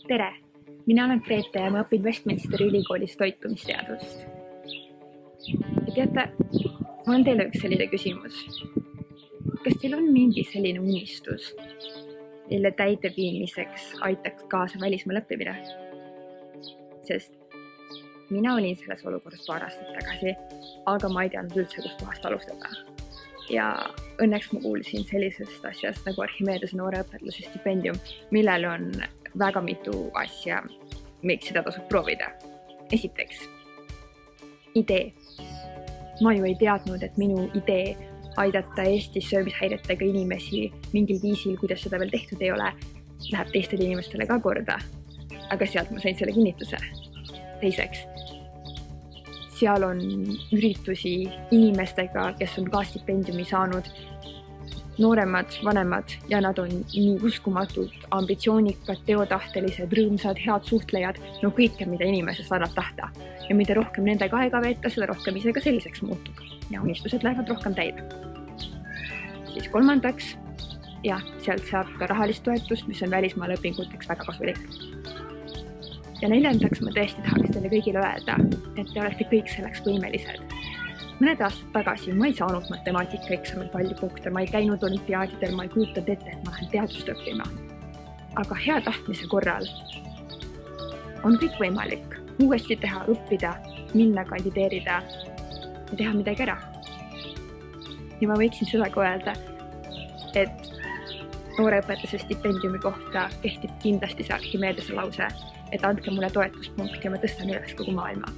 Tere! Mina olen Grete ja ma õpin Westminsteri ülikoolis toitumisteadust. Ja teate, mul on teile üks selline küsimus. Kas teil on mingi selline unistus, mille täideviimiseks aitaks kaasa välismaal õppimine? Sest mina olin selles olukorras paar aastat tagasi, aga ma ei teadnud üldse, kust kohast alustada. Ja õnneks ma kuulsin sellisest asjast nagu Archimedese nooreõpetlase stipendium, millel on väga mitu asja, miks seda tasub proovida. Esiteks, idee. Ma ju ei teadnud, et minu idee aidata Eestis söömishäiretega inimesi mingil viisil, kuidas seda veel tehtud ei ole, läheb teistele inimestele ka korda. Aga sealt ma sain selle kinnituse. Teiseks, seal on üritusi inimestega, kes on ka stipendiumi saanud, nooremad, vanemad ja nad on nii uskumatult ambitsioonikad, teotahtelised, rõõmsad, head suhtlejad, no kõike, mida inimesest annab tahta. Ja mida rohkem nendega aega veeta, seda rohkem ise ka selliseks muutub ja unistused lähevad rohkem täide. Siis kolmandaks, sealt saab ka rahalist toetust, mis on välismaal õpinguteks väga kasulik. Ja neljandaks ma tõesti tahaks teile kõigile öelda, et te olete kõik selleks võimelised. Mõned aastad tagasi ma ei saanud matemaatikaeksamil palju punkte, ma ei käinud olümpiaadidel, ma ei kujutanud ette, et ma lähen teadust õppima. Aga hea tahtmise korral on kõik võimalik uuesti teha, õppida, minna, kandideerida ja teha midagi ära. Ja ma võiksin seda ka öelda, et nooreõpetlase stipendiumi kohta kehtib kindlasti see Archimedese lause, et andke mulle toetuspunkt ja ma tõstan üles kogu maailma.